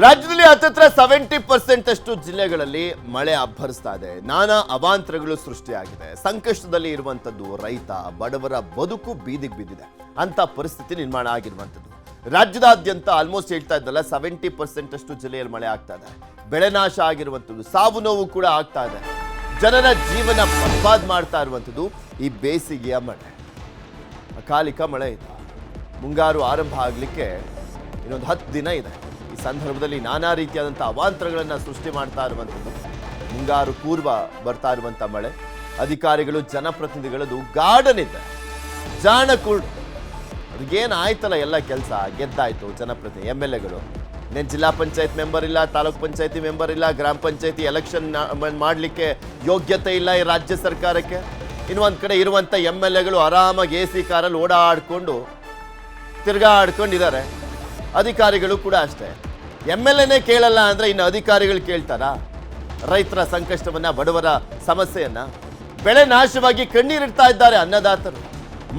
ರಾಜ್ಯದಲ್ಲಿ ಹತ್ತತ್ರ 70% ಅಷ್ಟು ಜಿಲ್ಲೆಗಳಲ್ಲಿ ಮಳೆ ಅಬ್ಬರಿಸ್ತಾ ಇದೆ. ನಾನಾ ಅವಾಂತರಗಳು ಸೃಷ್ಟಿಯಾಗಿದೆ. ಸಂಕಷ್ಟದಲ್ಲಿ ಇರುವಂತದ್ದು ರೈತ, ಬಡವರ ಬದುಕು ಬೀದಿಗೆ ಬಿದ್ದಿದೆ ಅಂತ ಪರಿಸ್ಥಿತಿ ನಿರ್ಮಾಣ ಆಗಿರುವಂತದ್ದು. ರಾಜ್ಯದಾದ್ಯಂತ ಆಲ್ಮೋಸ್ಟ್ ಹೇಳ್ತಾ ಇದ್ದಲ್ಲ 70% ಅಷ್ಟು ಜಿಲ್ಲೆಯಲ್ಲಿ ಮಳೆ ಆಗ್ತಾ ಇದೆ. ಬೆಳೆ ನಾಶ ಆಗಿರುವಂತದ್ದು, ಸಾವು ನೋವು ಕೂಡ ಆಗ್ತಾ ಇದೆ. ಜನರ ಜೀವನ ಬರ್ಬಾದ್ ಮಾಡ್ತಾ ಇರುವಂತದ್ದು ಈ ಬೇಸಿಗೆಯ ಮಳೆ. ಅಕಾಲಿಕ ಮಳೆ ಇದೆ. ಮುಂಗಾರು ಆರಂಭ ಆಗಲಿಕ್ಕೆ ಇನ್ನೊಂದು 10 ದಿನ ಇದೆ. ಈ ಸಂದರ್ಭದಲ್ಲಿ ನಾನಾ ರೀತಿಯಾದಂಥ ಅವಾಂತರಗಳನ್ನು ಸೃಷ್ಟಿ ಮಾಡ್ತಾ ಇರುವಂಥದ್ದು ಮುಂಗಾರು ಪೂರ್ವ ಬರ್ತಾ ಇರುವಂಥ ಮಳೆ. ಅಧಿಕಾರಿಗಳು, ಜನಪ್ರತಿನಿಧಿಗಳದು ಗಾರ್ಡನ್ ಇದೆ, ಜಾಣ ಕುರುಡು. ಅವ್ರಿಗೇನು ಆಯ್ತಲ್ಲ ಎಲ್ಲ ಕೆಲಸ ಗೆದ್ದಾಯ್ತು. ಜನಪ್ರತಿನಿಧಿ MLAಗಳು ಇನ್ನೇನು ಜಿಲ್ಲಾ ಪಂಚಾಯತ್ ಮೆಂಬರ್ ಇಲ್ಲ, ತಾಲೂಕ್ ಪಂಚಾಯತಿ ಮೆಂಬರ್ ಇಲ್ಲ, ಗ್ರಾಮ ಪಂಚಾಯತಿ ಎಲೆಕ್ಷನ್ ಮಾಡಲಿಕ್ಕೆ ಯೋಗ್ಯತೆ ಇಲ್ಲ ಈ ರಾಜ್ಯ ಸರ್ಕಾರಕ್ಕೆ. ಇನ್ನೊಂದು ಕಡೆ ಇರುವಂಥ MLAಗಳು ಆರಾಮಾಗಿ AC ಕಾರಲ್ಲಿ ಓಡಾಡ್ಕೊಂಡು ತಿರ್ಗಾಡ್ಕೊಂಡಿದ್ದಾರೆ. ಅಧಿಕಾರಿಗಳು ಕೂಡ ಅಷ್ಟೇ. MLAನೇ ಕೇಳಲ್ಲ ಅಂದರೆ ಇನ್ನು ಅಧಿಕಾರಿಗಳು ಕೇಳ್ತಾರಾ ರೈತರ ಸಂಕಷ್ಟವನ್ನ, ಬಡವರ ಸಮಸ್ಯೆಯನ್ನ? ಬೆಳೆ ನಾಶವಾಗಿ ಕಣ್ಣೀರಿಡ್ತಾ ಇದ್ದಾರೆ ಅನ್ನದಾತರು.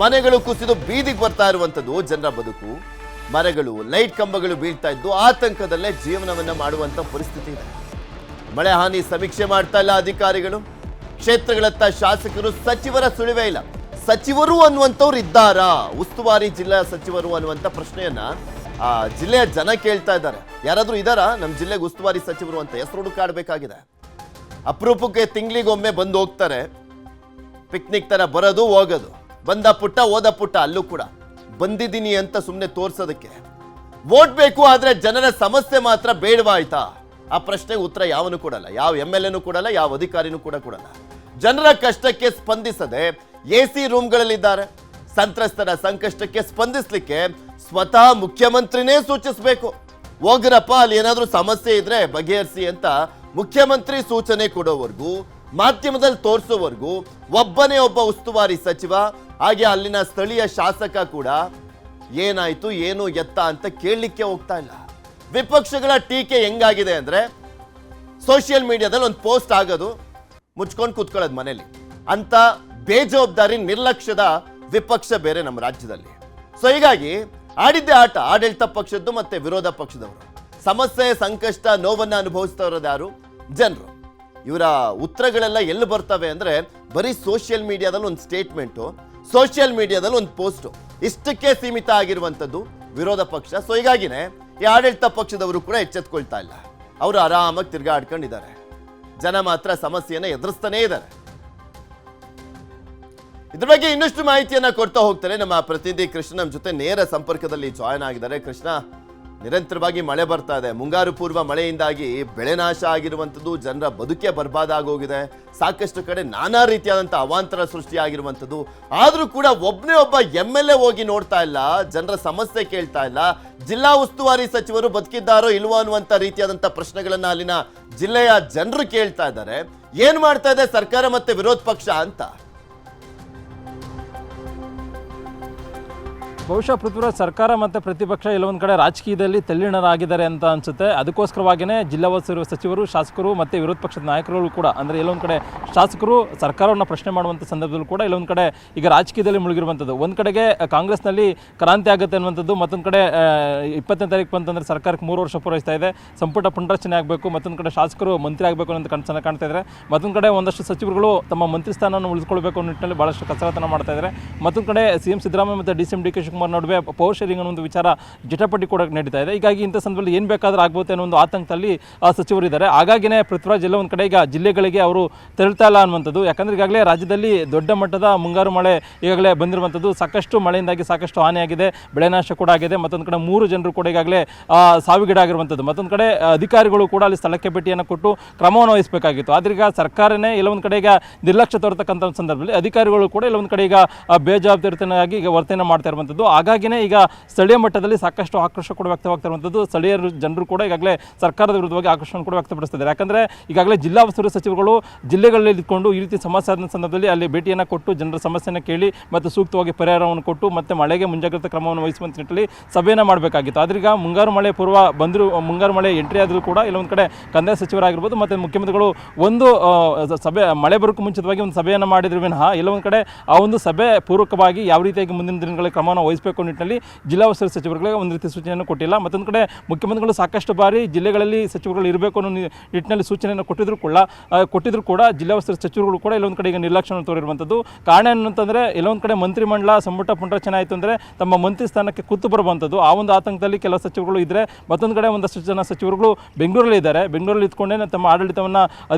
ಮನೆಗಳು ಕುಸಿದು ಬೀದಿಗೆ ಬರ್ತಾ ಇರುವಂಥದ್ದು ಜನರ ಬದುಕು. ಮರಗಳು, ಲೈಟ್ ಕಂಬಗಳು ಬೀಳ್ತಾ ಇದ್ದು ಆತಂಕದಲ್ಲೇ ಜೀವನವನ್ನ ಮಾಡುವಂಥ ಪರಿಸ್ಥಿತಿ ಇದೆ. ಮಳೆ ಹಾನಿ ಸಮೀಕ್ಷೆ ಮಾಡ್ತಾ ಇಲ್ಲ ಅಧಿಕಾರಿಗಳು. ಕ್ಷೇತ್ರಗಳತ್ತ ಶಾಸಕರು, ಸಚಿವರ ಸುಳಿವೇ ಇಲ್ಲ. ಸಚಿವರು ಅನ್ನುವಂಥವ್ರು ಇದ್ದಾರಾ? ಉಸ್ತುವಾರಿ ಜಿಲ್ಲಾ ಸಚಿವರು ಅನ್ನುವಂಥ ಪ್ರಶ್ನೆಯನ್ನ ಆ ಜಿಲ್ಲೆಯ ಜನ ಕೇಳ್ತಾ ಇದ್ದಾರೆ. ಯಾರಾದ್ರೂ ಇದಾರಾ ನಮ್ಮ ಜಿಲ್ಲೆಗೆ ಉಸ್ತುವಾರಿ ಸಚಿವರು ಅಂತ? ಹೆಸರು ಹುಡುಕಾಡಬೇಕಾಗಿದೆ. ಅಪರೂಪಕ್ಕೆ ತಿಂಗಳಿಗೊಮ್ಮೆ ಬಂದು ಹೋಗ್ತಾರೆ. ಪಿಕ್ನಿಕ್ ತರ ಬರೋದು ಹೋಗೋದು, ಬಂದ ಪುಟ್ಟ ಹೋದ ಪುಟ್ಟ. ಅಲ್ಲೂ ಕೂಡ ಬಂದಿದ್ದೀನಿ ಅಂತ ಸುಮ್ಮನೆ ತೋರ್ಸೋದಕ್ಕೆ. ವೋಟ್ ಬೇಕು, ಆದ್ರೆ ಜನರ ಸಮಸ್ಯೆ ಮಾತ್ರ ಬೇಡವಾಯ್ತಾ? ಆ ಪ್ರಶ್ನೆಗೆ ಉತ್ತರ ಯಾವನು ಕೊಡಲ್ಲ. ಯಾವ MLAನೂ ಕೊಡಲ್ಲ, ಯಾವ ಅಧಿಕಾರಿನೂ ಕೂಡ ಕೊಡಲ್ಲ. ಜನರ ಕಷ್ಟಕ್ಕೆ ಸ್ಪಂದಿಸದೆ AC ರೂಮ್ಗಳಲ್ಲಿದ್ದಾರೆ. ಸಂತ್ರಸ್ತರ ಸಂಕಷ್ಟಕ್ಕೆ ಸ್ಪಂದಿಸಲಿಕ್ಕೆ ಸ್ವತಃ ಮುಖ್ಯಮಂತ್ರಿನೇ ಸೂಚಿಸಬೇಕು. ಹೋಗ್ರಪ್ಪ, ಅಲ್ಲಿ ಏನಾದ್ರೂ ಸಮಸ್ಯೆ ಇದ್ರೆ ಬಗೆಹರಿಸಿ ಅಂತ ಮುಖ್ಯಮಂತ್ರಿ ಸೂಚನೆ ಕೊಡೋವರೆಗೂ, ಮಾಧ್ಯಮದಲ್ಲಿ ತೋರಿಸೋವರೆಗೂ ಒಬ್ಬನೇ ಒಬ್ಬ ಉಸ್ತುವಾರಿ ಸಚಿವ, ಹಾಗೆ ಅಲ್ಲಿನ ಸ್ಥಳೀಯ ಶಾಸಕ ಕೂಡ ಏನಾಯ್ತು, ಏನು ಎತ್ತ ಅಂತ ಕೇಳಲಿಕ್ಕೆ ಹೋಗ್ತಾ ಇಲ್ಲ. ವಿಪಕ್ಷಗಳ ಟೀಕೆ ಹೆಂಗಾಗಿದೆ ಅಂದ್ರೆ, ಸೋಷಿಯಲ್ ಮೀಡಿಯಾದಲ್ಲಿ ಒಂದು ಪೋಸ್ಟ್ ಆಗೋದು, ಮುಚ್ಕೊಂಡು ಕೂತ್ಕೊಳ್ಳೋದು ಮನೇಲಿ ಅಂತ ಬೇಜವಾಬ್ದಾರಿ, ನಿರ್ಲಕ್ಷ್ಯದ ವಿಪಕ್ಷ ಬೇರೆ ನಮ್ಮ ರಾಜ್ಯದಲ್ಲಿ. ಸೊ ಹೀಗಾಗಿ ಆಡಿದ್ದೇ ಆಟ ಆಡಳಿತ ಪಕ್ಷದ್ದು ಮತ್ತೆ ವಿರೋಧ ಪಕ್ಷದವರು. ಸಮಸ್ಯೆ, ಸಂಕಷ್ಟ, ನೋವನ್ನ ಅನುಭವಿಸ್ತಾ ಇರೋದು ಯಾರು? ಜನರು. ಇವರ ಉತ್ತರಗಳೆಲ್ಲ ಎಲ್ಲಿ ಬರ್ತವೆ ಅಂದ್ರೆ ಬರೀ ಸೋಷಿಯಲ್ ಮೀಡಿಯಾದಲ್ಲಿ ಒಂದು ಸ್ಟೇಟ್ಮೆಂಟು, ಸೋಷಿಯಲ್ ಮೀಡಿಯಾದಲ್ಲಿ ಒಂದು ಪೋಸ್ಟು, ಇಷ್ಟಕ್ಕೆ ಸೀಮಿತ ಆಗಿರುವಂಥದ್ದು ವಿರೋಧ ಪಕ್ಷ. ಸೊ ಹೀಗಾಗಿನೇ ಈ ಆಡಳಿತ ಪಕ್ಷದವರು ಕೂಡ ಎಚ್ಚೆತ್ಕೊಳ್ತಾ ಇಲ್ಲ. ಅವರು ಆರಾಮಾಗಿ ತಿರ್ಗಾಡ್ಕೊಂಡಿದ್ದಾರೆ. ಜನ ಮಾತ್ರ ಸಮಸ್ಯೆಯನ್ನು ಎದುರಿಸ್ತಾನೇ ಇದ್ದಾರೆ. ಇದ್ರ ಬಗ್ಗೆ ಇನ್ನಷ್ಟು ಮಾಹಿತಿಯನ್ನ ಕೊಡ್ತಾ ಹೋಗ್ತಾರೆ ನಮ್ಮ ಪ್ರತಿನಿಧಿ ಕೃಷ್ಣ. ನಮ್ಮ ಜೊತೆ ನೇರ ಸಂಪರ್ಕದಲ್ಲಿ ಜಾಯ್ನ್ ಆಗಿದ್ದಾರೆ. ಕೃಷ್ಣ, ನಿರಂತರವಾಗಿ ಮಳೆ ಬರ್ತಾ ಇದೆ. ಮುಂಗಾರು ಪೂರ್ವ ಮಳೆಯಿಂದಾಗಿ ಬೆಳೆ ನಾಶ ಆಗಿರುವಂಥದ್ದು, ಜನರ ಬದುಕೆ ಬರ್ಬಾದಾಗೋಗಿದೆ. ಸಾಕಷ್ಟು ಕಡೆ ನಾನಾ ರೀತಿಯಾದಂಥ ಅವಾಂತರ ಸೃಷ್ಟಿಯಾಗಿರುವಂಥದ್ದು. ಆದರೂ ಕೂಡ ಒಬ್ಬನೇ ಒಬ್ಬ MLA ಹೋಗಿ ನೋಡ್ತಾ ಇಲ್ಲ, ಜನರ ಸಮಸ್ಯೆ ಕೇಳ್ತಾ ಇಲ್ಲ. ಜಿಲ್ಲಾ ಉಸ್ತುವಾರಿ ಸಚಿವರು ಬದುಕಿದ್ದಾರೋ ಇಲ್ವೋ ಅನ್ನುವಂಥ ರೀತಿಯಾದಂಥ ಪ್ರಶ್ನೆಗಳನ್ನ ಅಲ್ಲಿನ ಜಿಲ್ಲೆಯ ಜನರು ಕೇಳ್ತಾ ಇದ್ದಾರೆ. ಏನ್ ಮಾಡ್ತಾ ಇದೆ ಸರ್ಕಾರ ಮತ್ತೆ ವಿರೋಧ ಪಕ್ಷ ಅಂತ? ಬಹುಶಃ ಪೃಥ್ವಿರಾಜ್, ಸರ್ಕಾರ ಮತ್ತು ಪ್ರತಿಪಕ್ಷ ಎಲ್ಲೊಂದು ಕಡೆ ರಾಜಕೀಯದಲ್ಲಿ ತಲ್ಲೀನರಾಗಿದ್ದಾರೆ ಅಂತ ಅನಿಸುತ್ತೆ. ಅದಕ್ಕೋಸ್ಕರವಾಗಿಯೇ ಜಿಲ್ಲಾ ಸಚಿವರು, ಶಾಸಕರು ಮತ್ತು ವಿರೋಧ ಪಕ್ಷದ ನಾಯಕರುಗಳು ಕೂಡ, ಅಂದರೆ ಎಲ್ಲೊಂದು ಕಡೆ ಶಾಸಕರು ಸರ್ಕಾರವನ್ನು ಪ್ರಶ್ನೆ ಮಾಡುವಂಥ ಸಂದರ್ಭದಲ್ಲೂ ಕೂಡ ಎಲ್ಲೊಂದು ಕಡೆ ಈಗ ರಾಜಕೀಯದಲ್ಲಿ ಮುಳುಗಿರುವಂಥದ್ದು. ಒಂದು ಕಡೆಗೆ ಕಾಂಗ್ರೆಸ್ನಲ್ಲಿ ಕ್ರಾಂತಿ ಆಗುತ್ತೆ ಅನ್ನುವಂಥದ್ದು, ಮತ್ತೊಂದು ಕಡೆ 20ನೇ ತಾರೀಕು ಬಂತಂದರೆ ಸರ್ಕಾರಕ್ಕೆ 3 ವರ್ಷ ಪೂರೈಸ್ತಾ ಇದೆ, ಸಂಪುಟ ಪುನರಚನೆ ಆಗಬೇಕು, ಮತ್ತೊಂದು ಕಡೆ ಶಾಸಕರು ಮಂತ್ರಿ ಆಗಬೇಕು ಅನ್ನೋ ಕನಸನ್ನು ಕಾಣ್ತಾ ಇದ್ದಾರೆ. ಮತ್ತೊಂದು ಕಡೆ ಒಂದಷ್ಟು ಸಚಿವರುಗಳು ತಮ್ಮ ಮಂತ್ರಿ ಸ್ಥಾನವನ್ನು ಉಳಿಸ್ಕೊಳ್ಬೇಕು ಅನ್ನೋ ನಿಟ್ಟಿನಲ್ಲಿ ಭಾಳಷ್ಟು ಕಸರತ್ತನ್ನು ಮಾಡ್ತಾ ಇದ್ದಾರೆ. ಮತ್ತೊಂದು ಕಡೆ CM ಸಿದ್ದರಾಮಯ್ಯ ಮತ್ತು DCM DK ಶಿವಕುಮಾರ್ ನಡುವೆ ಪವರ್ ಶೇರಿಂಗ್ ಅನ್ನೋ ಒಂದು ವಿಚಾರ ಜಟಾಪಟಿ ಕೂಡ ನಡೀತಾ ಇದೆ. ಹೀಗಾಗಿ ಇಂಥ ಸಂದರ್ಭದಲ್ಲಿ ಏನು ಬೇಕಾದರೂ ಆಗ್ಬೋದು ಅನ್ನೋ ಒಂದು ಆತಂಕದಲ್ಲಿ ಸಚಿವರಿದ್ದಾರೆ. ಹಾಗಾಗಿನೇ ಪೃಥ್ವಿರಾಜ್ ಎಲ್ಲ ಒಂದು ಕಡೆ ಈಗ ಜಿಲ್ಲೆಗಳಿಗೆ ಅವರು ತೆರಳ್ತಾ ಇಲ್ಲ ಅನ್ನುವಂಥದ್ದು. ಯಾಕಂದರೆ ಈಗಾಗಲೇ ರಾಜ್ಯದಲ್ಲಿ ದೊಡ್ಡ ಮಟ್ಟದ ಮುಂಗಾರು ಮಳೆ ಈಗಾಗಲೇ ಬಂದಿರುವಂಥದ್ದು. ಸಾಕಷ್ಟು ಮಳೆಯಿಂದಾಗಿ ಸಾಕಷ್ಟು ಹಾನಿಯಾಗಿದೆ, ಬೆಳೆ ನಾಶ ಕೂಡ ಆಗಿದೆ. ಮತ್ತೊಂದು ಕಡೆ 3 ಜನರು ಕೂಡ ಈಗಾಗಲೇ ಸಾವಿಗೀಡಾಗಿರುವಂಥದ್ದು. ಮತ್ತೊಂದು ಕಡೆ ಅಧಿಕಾರಿಗಳು ಕೂಡ ಅಲ್ಲಿ ಸ್ಥಳಕ್ಕೆ ಭೇಟಿಯನ್ನು ಕೊಟ್ಟು ಕ್ರಮವನ್ನು ವಹಿಸಬೇಕಾಗಿತ್ತು. ಆದರೆ ಈಗ ಸರ್ಕಾರನೇ ಎಲ್ಲೊಂದು ಕಡೆ ಈಗ ನಿರ್ಲಕ್ಷ್ಯ ತೋರ್ತಕ್ಕಂಥ ಒಂದು ಸಂದರ್ಭದಲ್ಲಿ ಅಧಿಕಾರಿಗಳು ಕೂಡ ಎಲ್ಲೊಂದು ಕಡೆ ಈಗ ಬೇಜವಾಬ್ದಾರಿತನಾಗಿ ಈಗ ವರ್ತನೆ ಮಾಡ್ತಾ ಇರುವಂಥದ್ದು. ಹಾಗಾಗಿನೇ ಈಗ ಸ್ಥಳೀಯ ಮಟ್ಟದಲ್ಲಿ ಸಾಕಷ್ಟು ಆಕ್ರೋಶ ಕೂಡ ವ್ಯಕ್ತವಾಗ್ತಿರುವಂಥದ್ದು. ಸ್ಥಳೀಯ ಜನರು ಕೂಡ ಈಗಾಗಲೇ ಸರ್ಕಾರದ ವಿರುದ್ಧವಾಗಿ ಆಕ್ರೋಶ ಕೂಡ ವ್ಯಕ್ತಪಡಿಸ್ತಿದ್ದಾರೆ. ಯಾಕಂದರೆ ಈಗಾಗಲೇ ಜಿಲ್ಲಾ ಉಸ್ತುವಾರಿ ಸಚಿವರುಗಳು ಜಿಲ್ಲೆಗಳಲ್ಲಿ ಇದ್ದುಕೊಂಡು ಈ ರೀತಿ ಸಮಸ್ಯೆ ಆದ ಸಂದರ್ಭದಲ್ಲಿ ಅಲ್ಲಿ ಭೇಟಿಯನ್ನು ಕೊಟ್ಟು ಜನರ ಸಮಸ್ಯೆಯನ್ನು ಕೇಳಿ ಮತ್ತು ಸೂಕ್ತವಾಗಿ ಪರಿಹಾರವನ್ನು ಕೊಟ್ಟು ಮತ್ತು ಮಳೆಗೆ ಮುಂಜಾಗ್ರತಾ ಕ್ರಮವನ್ನು ವಹಿಸುವಂಥ ನಿಟ್ಟಿನಲ್ಲಿ ಸಭೆಯನ್ನು ಮಾಡಬೇಕಾಗಿತ್ತು. ಆದ್ರೀಗ ಮುಂಗಾರು ಮಳೆ ಪೂರ್ವ ಬಂದರೂ, ಮುಂಗಾರು ಮಳೆ ಎಂಟ್ರಿ ಆದರೂ ಕೂಡ ಇಲ್ಲೊಂದು ಕಡೆ ಕಂದಾಯ ಸಚಿವರಾಗಿರ್ಬೋದು ಮತ್ತು ಮುಖ್ಯಮಂತ್ರಿಗಳು ಒಂದು ಸಭೆ ಮಳೆ ಬರೋಕ್ಕೂ ಮುಂಚಿತವಾಗಿ ಒಂದು ಸಭೆಯನ್ನು ಮಾಡಿದ್ರು ವಿನಃ ಎಲ್ಲೊಂದು ಕಡೆ ಆ ಒಂದು ಸಭೆ ಪೂರ್ವಕವಾಗಿ ಯಾವ ರೀತಿಯಾಗಿ ಮುಂದಿನ ದಿನಗಳಲ್ಲಿ ಕ್ರಮವನ್ನು ವಹಿಸಬೇಕು ನಿಟ್ಟಿನಲ್ಲಿ ಜಿಲ್ಲಾ ಉಸ್ತುವಾರಿ ಸಚಿವರುಗಳಿಗೆ ಒಂದು ರೀತಿ ಸೂಚನೆಯನ್ನು ಕೊಟ್ಟಿಲ್ಲ. ಮತ್ತೊಂದು ಕಡೆ ಮುಖ್ಯಮಂತ್ರಿಗಳು ಸಾಕಷ್ಟು ಬಾರಿ ಜಿಲ್ಲೆಗಳಲ್ಲಿ ಸಚಿವರುಗಳು ಇರಬೇಕು ಅನ್ನೋ ನಿಟ್ಟಿನಲ್ಲಿ ಸೂಚನೆಯನ್ನು ಕೊಟ್ಟಿದ್ರು ಕೂಡ ಜಿಲ್ಲಾ ಉಸ್ತುವಾರಿ ಸಚಿವರುಗಳು ಕೂಡ ಇಲ್ಲೊಂದು ಕಡೆ ಈಗ ನಿರ್ಲಕ್ಷ್ಯವನ್ನು ತೋರಿರುವಂಥದ್ದು. ಕಾರಣ ಏನಂತಂದರೆ ಎಲ್ಲೊಂದು ಕಡೆ ಮಂತ್ರಿಮಂಡಲ ಸಂಪುಟ ಪುನರಚನೆ ಆಯಿತು ಅಂದರೆ ತಮ್ಮ ಮಂತ್ರಿ ಸ್ಥಾನಕ್ಕೆ ಕೂತು ಬರುವಂಥದ್ದು. ಆ ಒಂದು ಆತಂಕದಲ್ಲಿ ಕೆಲವು ಸಚಿವರುಗಳು ಇದ್ದರೆ, ಮತ್ತೊಂದು ಕಡೆ ಒಂದಷ್ಟು ಜನ ಸಚಿವರುಗಳು ಬೆಂಗಳೂರಲ್ಲಿ ಇದ್ದಾರೆ. ಬೆಂಗಳೂರಲ್ಲಿ ಇದ್ಕೊಂಡೇ ತಮ್ಮ ಆಡಳಿತವನ್ನು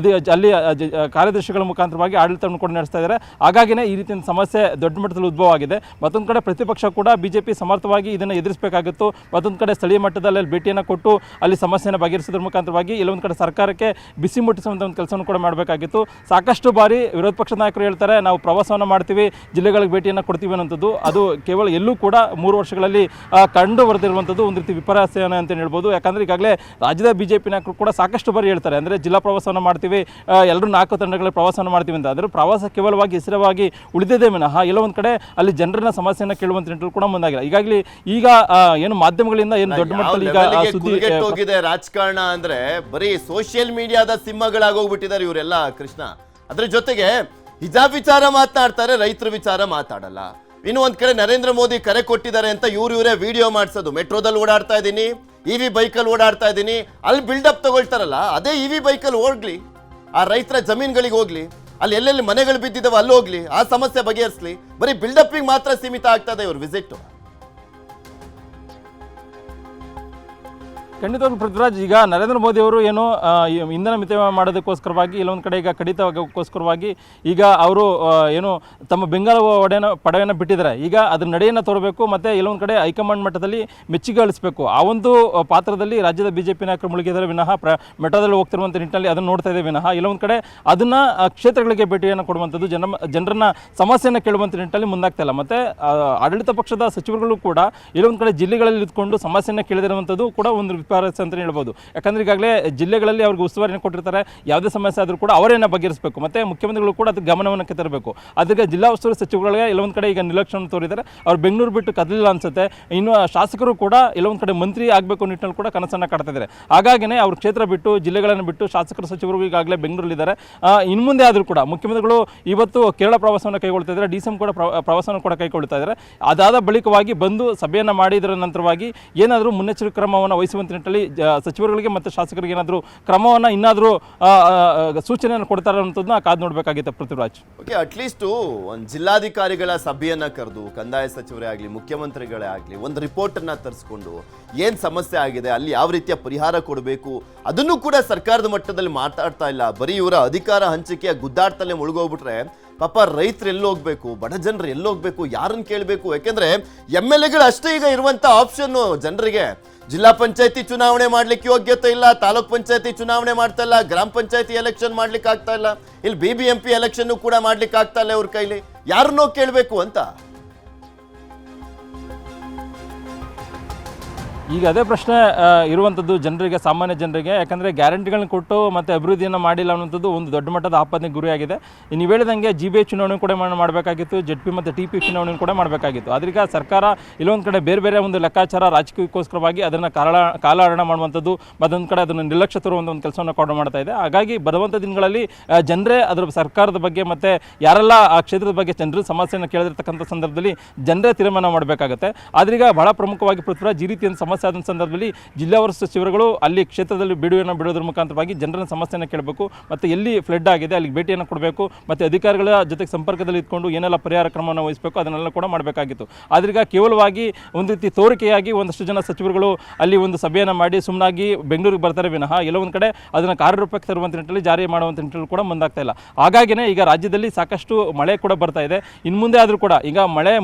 ಅಲ್ಲಿ ಕಾರ್ಯದರ್ಶಿಗಳ ಮುಖಾಂತರವಾಗಿ ಆಡಳಿತವನ್ನು ಕೂಡ ನಡೆಸ್ತಾ ಇದ್ದಾರೆ. ಹಾಗಾಗಿನೇ ಈ ರೀತಿಯ ಸಮಸ್ಯೆ ದೊಡ್ಡ ಮಟ್ಟದಲ್ಲಿ ಉದ್ಭವ ಆಗಿದೆ. ಮತ್ತೊಂದು ಕಡೆ ಪ್ರತಿಪಕ್ಷ ಕೂಡ ಬಿಜೆಪಿ ಸಮರ್ಥವಾಗಿ ಇದನ್ನು ಎದುರಿಸಬೇಕಾಗಿತ್ತು. ಮತ್ತೊಂದು ಕಡೆ ಸ್ಥಳೀಯ ಮಟ್ಟದಲ್ಲಿ ಭೇಟಿಯನ್ನು ಕೊಟ್ಟು ಅಲ್ಲಿ ಸಮಸ್ಯೆಯನ್ನು ಬಗೆಹರಿಸೋದ್ರ ಮುಖಾಂತರವಾಗಿ ಇಲ್ಲೊಂದು ಕಡೆ ಸರ್ಕಾರಕ್ಕೆ ಬಿಸಿ ಮುಟ್ಟಿಸುವಂಥ ಒಂದು ಕೆಲಸವನ್ನು ಕೂಡ ಮಾಡಬೇಕಾಗಿತ್ತು. ಸಾಕಷ್ಟು ಬಾರಿ ವಿರೋಧ ಪಕ್ಷದ ನಾಯಕರು ಹೇಳ್ತಾರೆ, ನಾವು ಪ್ರವಾಸವನ್ನು ಮಾಡ್ತೀವಿ, ಜಿಲ್ಲೆಗಳಿಗೆ ಭೇಟಿಯನ್ನು ಕೊಡ್ತೀವಿ ಅನ್ನೋಂಥದ್ದು. ಅದು ಕೇವಲ ಎಲ್ಲೂ ಕೂಡ 3 ವರ್ಷಗಳಲ್ಲಿ ಕಂಡು ಬರೆದಿರುವಂಥದ್ದು ಒಂದು ರೀತಿ ವಿಪರ್ಯಾಸನೆ ಅಂತ ಹೇಳ್ಬೋದು. ಯಾಕಂದರೆ ಈಗಾಗಲೇ ರಾಜ್ಯದ ಬಿಜೆಪಿ ನಾಯಕರು ಕೂಡ ಸಾಕಷ್ಟು ಬಾರಿ ಹೇಳ್ತಾರೆ, ಅಂದರೆ ಜಿಲ್ಲಾ ಪ್ರವಾಸವನ್ನು ಮಾಡ್ತೀವಿ, ಎಲ್ಲರೂ 4 ತಂಡಗಳ ಪ್ರವಾಸವನ್ನು ಮಾಡ್ತೀವಿ ಅಂತ. ಆದರೆ ಪ್ರವಾಸ ಕೇವಲವಾಗಿ ಹೆಸರವಾಗಿ ಉಳಿದಿದೆ ವಿನಃ ಎಲ್ಲೋ ಒಂದು ಕಡೆ ಅಲ್ಲಿ ಜನರನ್ನ ಸಮಸ್ಯೆಯನ್ನು ಕೇಳುವಂತ ನಿಟ್ಟಿನಲ್ಲಿ ಕೂಡ ಮುಂದಾಗಿಲ್ಲ. ಈಗ ಏನು ಮಾಧ್ಯಮಗಳಿಂದ ಏನು ದೊಡ್ಡ ಮಟ್ಟದಲ್ಲಿ ಈಗ ಸುದ್ದಿ ಹೋಗಿದೆ ರಾಜಕಾರಣ ಅಂದ್ರೆ ಬರೀ ಸೋಷಿಯಲ್ ಮೀಡಿಯಾದ ಸಿಂಹಗಳಾಗೋಗ್ಬಿಟ್ಟಿದ್ದಾರೆ ಇವರೆಲ್ಲ ಕೃಷ್ಣ. ಅದ್ರ ಜೊತೆಗೆ ಹಿಜಾಬ್ ವಿಚಾರ ಮಾತನಾಡ್ತಾರೆ, ರೈತರ ವಿಚಾರ ಮಾತಾಡಲ್ಲ. ಇನ್ನು ಒಂದ್ ಕಡೆ ನರೇಂದ್ರ ಮೋದಿ ಕರೆ ಕೊಟ್ಟಿದ್ದಾರೆ ಅಂತ ಇವರೇ ವಿಡಿಯೋ ಮಾಡಿಸೋದು, ಮೆಟ್ರೋದಲ್ಲಿ ಓಡಾಡ್ತಾ ಇದ್ದೀನಿ, ಇವಿ ಬೈಕಲ್ಲಿ ಓಡಾಡ್ತಾ ಇದ್ದೀನಿ, ಅಲ್ಲಿ ಬಿಲ್ಡಪ್ ತಗೊಳ್ತಾರಲ್ಲ, ಅದೇ ಇವಿ ಬೈಕಲ್ಲಿ ಹೋಗ್ಲಿ, ಆ ರೈತರ ಜಮೀನುಗಳಿಗೆ ಹೋಗ್ಲಿ, ಅಲ್ಲಿ ಎಲ್ಲೆಲ್ಲಿ ಮನೆಗಳು ಬಿದ್ದಿದ್ದಾವೆ ಅಲ್ಲಿ ಹೋಗ್ಲಿ, ಆ ಸಮಸ್ಯೆ ಬಗೆಹರಿಸಲಿ. ಬರೀ ಬಿಲ್ಡಪ್ಪಿಗೆ ಮಾತ್ರ ಸೀಮಿತ ಆಗ್ತದೆ ಇವ್ರ ವಿಸಿಟ್. ಖಂಡಿತವಾಗ್ಲೂ ಪೃಥ್ವಿರಾಜ್, ಈಗ ನರೇಂದ್ರ ಮೋದಿ ಅವರು ಏನು ಇಂಧನ ಮಿತ ಮಾಡೋದಕ್ಕೋಸ್ಕರವಾಗಿ ಇಲ್ಲೊಂದು ಕಡೆ ಈಗ ಕಡಿತಕ್ಕೋಸ್ಕರವಾಗಿ ಈಗ ಅವರು ಏನು ತಮ್ಮ ಬೆಂಗಾಲ ಪಡೆಯನ್ನು ಬಿಟ್ಟಿದ್ದಾರೆ. ಈಗ ಅದ್ರ ನಡೆಯನ್ನು ತೋರಬೇಕು ಮತ್ತು ಇಲ್ಲೊಂದು ಕಡೆ ಹೈಕಮಾಂಡ್ ಮಟ್ಟದಲ್ಲಿ ಮೆಚ್ಚುಗೆ ಗಳಿಸಬೇಕು. ಆ ಒಂದು ಪಾತ್ರದಲ್ಲಿ ರಾಜ್ಯದ ಬಿಜೆಪಿ ನಾಯಕರು ಮುಳುಗಿದ್ದಾರೆ ವಿನಃ ಮೆಟ್ರೋದಲ್ಲಿ ಹೋಗ್ತಿರುವಂಥ ನಿಟ್ಟಿನಲ್ಲಿ ಅದನ್ನು ನೋಡ್ತಾ ಇದೆ ವಿನಃ ಇಲ್ಲೊಂದು ಕಡೆ ಅದನ್ನು ಕ್ಷೇತ್ರಗಳಿಗೆ ಭೇಟಿಯನ್ನು ಕೊಡುವಂಥದ್ದು, ಜನರನ್ನ ಸಮಸ್ಯೆಯನ್ನು ಕೇಳುವಂಥ ನಿಟ್ಟಿನಲ್ಲಿ ಮುಂದಾಗ್ತಾ ಇಲ್ಲ. ಮತ್ತು ಆಡಳಿತ ಪಕ್ಷದ ಸಚಿವರುಗಳು ಕೂಡ ಇಲ್ಲೊಂದು ಕಡೆ ಜಿಲ್ಲೆಗಳಲ್ಲಿ ಇದ್ಕೊಂಡು ಸಮಸ್ಯೆಯನ್ನು ಕೇಳಿದಿರುವಂಥದ್ದು ಕೂಡ ಒಂದು ವಿಪರ್ಯಾಸ ಅಂತ ಹೇಳ್ಬೋದು. ಯಾಕಂದರೆ ಈಗಾಗಲೇ ಜಿಲ್ಲೆಗಳಲ್ಲಿ ಅವ್ರಿಗೆ ಉಸ್ತುವಾರಿಯನ್ನು ಕೊಟ್ಟಿರ್ತಾರೆ, ಯಾವುದೇ ಸಮಸ್ಯೆ ಆದರೂ ಕೂಡ ಅವರೇನ ಬಗೆಹರಿಸಬೇಕು, ಮತ್ತು ಮುಖ್ಯಮಂತ್ರಿಗಳು ಕೂಡ ಅದಕ್ಕೆ ಗಮನವನ್ನು ತರಬೇಕು. ಅದಕ್ಕೆ ಜಿಲ್ಲಾ ಉಸ್ತುವಾರಿ ಸಚಿವರುಗಳಿಗೆ ಎಲ್ಲೊಂದು ಕಡೆ ಈಗ ನಿರ್ಲಕ್ಷ್ಯವನ್ನು ತೋರಿದ್ದಾರೆ. ಅವ್ರು ಬೆಂಗಳೂರು ಬಿಟ್ಟು ಕದಲಿಲ್ಲ ಅನ್ಸುತ್ತೆ. ಇನ್ನು ಶಾಸಕರು ಕೂಡ ಎಲ್ಲೊಂದು ಕಡೆ ಮಂತ್ರಿ ಆಗಬೇಕು ನಿಟ್ಟಿನಲ್ಲಿ ಕೂಡ ಕನಸನ್ನು ಕಾಡ್ತಾ ಇದ್ದಾರೆ. ಹಾಗಾಗಿನೇ ಅವ್ರ ಕ್ಷೇತ್ರ ಬಿಟ್ಟು ಜಿಲ್ಲೆಗಳನ್ನು ಬಿಟ್ಟು ಶಾಸಕರು ಸಚಿವರು ಈಗಾಗಲೇ ಬೆಂಗಳೂರಲ್ಲಿದ್ದಾರೆ. ಇನ್ನು ಮುಂದೆ ಆದರೂ ಕೂಡ ಮುಖ್ಯಮಂತ್ರಿಗಳು ಇವತ್ತು ಕೇರಳ ಪ್ರವಾಸವನ್ನು ಕೈಗೊಳ್ತಾ ಇದ್ದಾರೆ, ಡಿಸೆಂಬರ್ ಕೂಡ ಪ್ರವಾಸವನ್ನು ಕೂಡ ಕೈಗೊಳ್ತಾ ಇದ್ದಾರೆ. ಅದಾದ ಬಳಿಕವಾಗಿ ಬಂದು ಸಭೆಯನ್ನು ಮಾಡಿದರ ನಂತರವಾಗಿ ಏನಾದರೂ ಮುನ್ನೆಚ್ಚರಿಕೆ ಕ್ರಮವನ್ನು ವಹಿಸುವಂತ ನಿಟ್ಟಿನಲ್ಲಿ ಸಚಿವರುಗಳಿಗೆ ಮತ್ತು ಶಾಸಕರಿಗೆ ಏನಾದರೂ ಕ್ರಮವನ್ನು ಇನ್ನಾದರೂ ಸೂಚನೆಯನ್ನು ಕೊಡ್ತಾರೆ ಅನ್ನೋದನ್ನ ಕಾದು ನೋಡಬೇಕಾಗಿತ್ತು ಪೃಥ್ವಿರಾಜ್. ಓಕೆ, ಅಟ್ಲೀಸ್ಟ್ ಒಂದು ಜಿಲ್ಲಾಧಿಕಾರಿಗಳ ಸಭೆಯನ್ನ ಕರೆದು ಕಂದಾಯ ಸಚಿವರೇ ಆಗಲಿ ಮುಖ್ಯಮಂತ್ರಿಗಳೇ ಆಗಲಿ ಒಂದು ರಿಪೋರ್ಟ್ ಅನ್ನ ತರಿಸ್ಕೊಂಡು ಏನ್ ಸಮಸ್ಯೆ ಆಗಿದೆ, ಅಲ್ಲಿ ಯಾವ ರೀತಿಯ ಪರಿಹಾರ ಕೊಡಬೇಕು ಅದನ್ನು ಕೂಡ ಸರ್ಕಾರದ ಮಟ್ಟದಲ್ಲಿ ಮಾತಾಡ್ತಾ ಇಲ್ಲ. ಬರೀ ಇವರ ಅಧಿಕಾರ ಹಂಚಿಕೆಯ ಗುದ್ದಾಡ್ತಲ್ಲೇ ಮುಳುಗೋಗ್ಬಿಟ್ರೆ ಪಾಪ ರೈತರು ಎಲ್ಲೋಗ್ಬೇಕು, ಬಡ ಜನರು ಎಲ್ಲೋಗ್ಬೇಕು, ಯಾರನ್ನು ಕೇಳಬೇಕು? ಯಾಕೆಂದ್ರೆ MLAಗಳು ಅಷ್ಟೇ ಈಗ ಇರುವಂತ ಆಪ್ಷನ್ ಜನರಿಗೆ. ಜಿಲ್ಲಾ ಪಂಚಾಯತಿ ಚುನಾವಣೆ ಮಾಡ್ಲಿಕ್ಕೆ ಯೋಗ್ಯತೆ ಇಲ್ಲ, ತಾಲೂಕ್ ಪಂಚಾಯತಿ ಚುನಾವಣೆ ಮಾಡ್ತಾ ಇಲ್ಲ, ಗ್ರಾಮ ಪಂಚಾಯತಿ ಎಲೆಕ್ಷನ್ ಮಾಡ್ಲಿಕ್ಕೆ ಆಗ್ತಾ ಇಲ್ಲ, ಇಲ್ಲಿ BBMP ಎಲೆಕ್ಷನ್ ಕೂಡ ಮಾಡ್ಲಿಕ್ಕೆ ಆಗ್ತಾ ಇಲ್ಲ ಇವ್ರ ಕೈಲಿ. ಯಾರನ್ನೋ ಕೇಳಬೇಕು ಅಂತ. ಈಗ ಅದೇ ಪ್ರಶ್ನೆ ಇರುವಂಥದ್ದು ಜನರಿಗೆ, ಸಾಮಾನ್ಯ ಜನರಿಗೆ. ಯಾಕಂದರೆ ಗ್ಯಾರಂಟಿಗಳನ್ನ ಕೊಟ್ಟು ಮತ್ತು ಅಭಿವೃದ್ಧಿಯನ್ನು ಮಾಡಿಲ್ಲ ಅನ್ನೋಂಥದ್ದು ಒಂದು ದೊಡ್ಡ ಮಟ್ಟದ ಆಪಾದನೆಗೆ ಗುರಿಯಾಗಿದೆ. ನೀವು ಹೇಳಿದಂಗೆ GBA ಚುನಾವಣೆ ಕೂಡ ಮಾಡಬೇಕಾಗಿತ್ತು, ZP ಮತ್ತು TP ಚುನಾವಣೆ ಕೂಡ ಮಾಡಬೇಕಾಗಿತ್ತು. ಆದ್ರೀಗ ಸರ್ಕಾರ ಇಲ್ಲೊಂದು ಕಡೆ ಬೇರೆ ಬೇರೆ ಒಂದು ಲೆಕ್ಕಾಚಾರ ರಾಜಕೀಯಕ್ಕೋಸ್ಕರವಾಗಿ ಅದನ್ನು ಕಾಲಹರಣ ಮಾಡುವಂಥದ್ದು, ಮತ್ತೊಂದು ಕಡೆ ಅದನ್ನು ನಿರ್ಲಕ್ಷ್ಯ ತರುವಂಥ ಒಂದು ಕೆಲಸವನ್ನು ಕೂಡ ಮಾಡ್ತಾ ಇದೆ. ಹಾಗಾಗಿ ಬರುವಂಥ ದಿನಗಳಲ್ಲಿ ಜನರೇ ಅದರ ಸರ್ಕಾರದ ಬಗ್ಗೆ ಮತ್ತು ಯಾರೆಲ್ಲ ಆ ಕ್ಷೇತ್ರದ ಬಗ್ಗೆ ಜನರು ಸಮಸ್ಯೆಯನ್ನು ಕೇಳಿದಿರ್ತಕ್ಕಂಥ ಸಂದರ್ಭದಲ್ಲಿ ಜನರೇ ತೀರ್ಮಾನ ಮಾಡಬೇಕಾಗುತ್ತೆ. ಆದ್ರೀಗ ಬಹಳ ಪ್ರಮುಖವಾಗಿ ಪೃಥ್ವಿರಾಜ್, ಈ ರೀತಿಯ ಸಮಸ್ಯೆ ಆದ ಸಂದರ್ಭದಲ್ಲಿ ಜಿಲ್ಲಾ ಸಚಿವರುಗಳು ಅಲ್ಲಿ ಕ್ಷೇತ್ರದಲ್ಲಿ ಬಿಡುವುದರ ಮುಖಾಂತರವಾಗಿ ಜನರನ್ನ ಸಮಸ್ಯೆಯನ್ನು ಕೇಳಬೇಕು, ಮತ್ತು ಎಲ್ಲಿ ಫ್ಲಡ್ ಆಗಿದೆ ಅಲ್ಲಿಗೆ ಭೇಟಿಯನ್ನು ಕೊಡಬೇಕು, ಮತ್ತು ಅಧಿಕಾರಿಗಳ ಜೊತೆಗೆ ಸಂಪರ್ಕದಲ್ಲಿ ಇದ್ಕೊಂಡು ಏನೆಲ್ಲ ಪರಿಹಾರ ಕ್ರಮವನ್ನು ವಹಿಸಬೇಕು ಅದನ್ನೆಲ್ಲ ಕೂಡ ಮಾಡಬೇಕಾಗಿತ್ತು. ಆದ್ರೀಗ ಕೇವಲವಾಗಿ ಒಂದು ರೀತಿ ತೋರಿಕೆಯಾಗಿ ಒಂದಷ್ಟು ಜನ ಸಚಿವರುಗಳು ಅಲ್ಲಿ ಒಂದು ಸಭೆಯನ್ನು ಮಾಡಿ ಸುಮ್ಮನಾಗಿ ಬೆಂಗಳೂರಿಗೆ ಬರ್ತಾರೆ ವಿನಃ ಎಲ್ಲೋ ಒಂದು ಕಡೆ ಅದನ್ನು ಕಾರ್ಯರೂಪಕ್ಕೆ ತರುವಂಥ ನಿಟ್ಟಿನಲ್ಲಿ ಜಾರಿ ಮಾಡುವಂಥ ನಿಟ್ಟಿನಲ್ಲಿ ಕೂಡ ಮುಂದಾಗ್ತಾ ಇಲ್ಲ. ಹಾಗಾಗಿನೇ ಈಗ ರಾಜ್ಯದಲ್ಲಿ ಸಾಕಷ್ಟು ಮಳೆ ಕೂಡ ಬರ್ತಾ ಇದೆ. ಇನ್ನು ಮುಂದೆ ಆದರೂ ಕೂಡ ಈಗ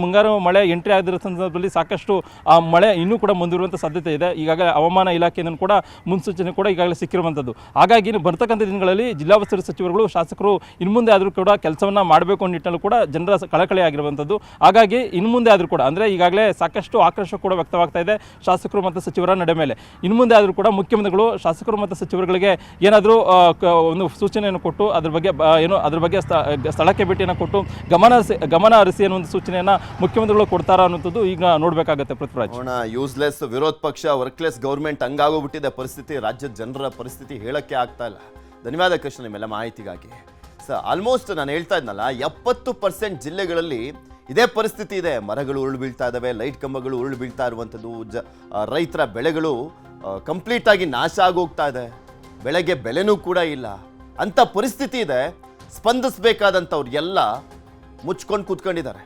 ಮುಂಗಾರು ಮಳೆ ಎಂಟ್ರಿ ಆಗಿರೋ ಸಂದರ್ಭದಲ್ಲಿ ಸಾಕಷ್ಟು ಆ ಮಳೆ ಇನ್ನೂ ಕೂಡ ಮುಂದುವರುವಂಥ ಸಾಧ್ಯತೆ ಇದೆ. ಈಗಾಗಲೇ ಹವಾಮಾನ ಇಲಾಖೆಯಿಂದ ಕೂಡ ಮುನ್ಸೂಚನೆ ಕೂಡ ಈಗಾಗಲೇ ಸಿಕ್ಕಿರುವಂಥದ್ದು. ಹಾಗಾಗಿ ಬರ್ತಕ್ಕಂಥ ದಿನಗಳಲ್ಲಿ ಜಿಲ್ಲಾ ಉಸ್ತುವಾರಿ ಸಚಿವರುಗಳು, ಶಾಸಕರು ಇನ್ನು ಮುಂದೆ ಆದರೂ ಕೂಡ ಕೆಲಸವನ್ನು ಮಾಡಬೇಕು ಅನ್ನೋ ನಿಟ್ಟಿನಲ್ಲಿ ಕೂಡ ಜನರ ಕಳಕಳಿ ಆಗಿರುವಂಥದ್ದು. ಹಾಗಾಗಿ ಇನ್ನು ಮುಂದೆ ಆದರೂ ಕೂಡ ಅಂದರೆ ಈಗಾಗಲೇ ಸಾಕಷ್ಟು ಆಕ್ರೋಶ ಕೂಡ ವ್ಯಕ್ತವಾಗ್ತಾ ಇದೆ ಶಾಸಕರು ಮತ್ತು ಸಚಿವರ ನಡೆ ಮೇಲೆ. ಇನ್ನು ಮುಂದೆ ಆದರೂ ಕೂಡ ಮುಖ್ಯಮಂತ್ರಿಗಳು ಶಾಸಕರು ಮತ್ತು ಸಚಿವರುಗಳಿಗೆ ಏನಾದರೂ ಒಂದು ಸೂಚನೆಯನ್ನು ಕೊಟ್ಟು ಅದ್ರ ಬಗ್ಗೆ ಸ್ಥಳಕ್ಕೆ ಭೇಟಿಯನ್ನು ಕೊಟ್ಟು ಗಮನ ಹರಿಸಿ ಅನ್ನೋ ಒಂದು ಸೂಚನೆಯನ್ನು ಮುಖ್ಯಮಂತ್ರಿಗಳು ಕೊಡ್ತಾರಾ ಅನ್ನೋದು ಈಗ ನೋಡಬೇಕಾಗುತ್ತೆ ಪೃಥ್ವಿರಾಜ್. ಯೂಸ್ಲೆಸ್ ವಿರೋಧ ಪಕ್ಷ, ವರ್ಕ್ಲೆಸ್ ಗೌರ್ಮೆಂಟ್ ಹಂಗಾಗೋಗ್ಬಿಟ್ಟಿದೆ ಪರಿಸ್ಥಿತಿ. ರಾಜ್ಯದ ಜನರ ಪರಿಸ್ಥಿತಿ ಹೇಳಕ್ಕೆ ಆಗ್ತಾ ಇಲ್ಲ. ಧನ್ಯವಾದ ಕೃಷ್ಣ ನಿಮ್ಮೆಲ್ಲ ಮಾಹಿತಿಗಾಗಿ. ಆಲ್ಮೋಸ್ಟ್ ನಾನು ಹೇಳ್ತಾ ಇದ್ನಲ್ಲ, 70% ಜಿಲ್ಲೆಗಳಲ್ಲಿ ಇದೇ ಪರಿಸ್ಥಿತಿ ಇದೆ. ಮರಗಳು ಉರುಳು ಬೀಳ್ತಾ ಇದ್ದಾವೆ, ಲೈಟ್ ಕಂಬಗಳು ಉರುಳು ಬೀಳ್ತಾ ಇರುವಂಥದ್ದು, ರೈತರ ಬೆಳೆಗಳು ಕಂಪ್ಲೀಟ್ ಆಗಿ ನಾಶ ಆಗೋಗ್ತಾ ಇದೆ, ಬೆಳೆಗೆ ಬೆಲೆನೂ ಕೂಡ ಇಲ್ಲ ಅಂತ ಪರಿಸ್ಥಿತಿ ಇದೆ. ಸ್ಪಂದಿಸಬೇಕಾದಂಥವ್ರು ಎಲ್ಲ ಮುಚ್ಕೊಂಡು ಕೂತ್ಕೊಂಡಿದ್ದಾರೆ.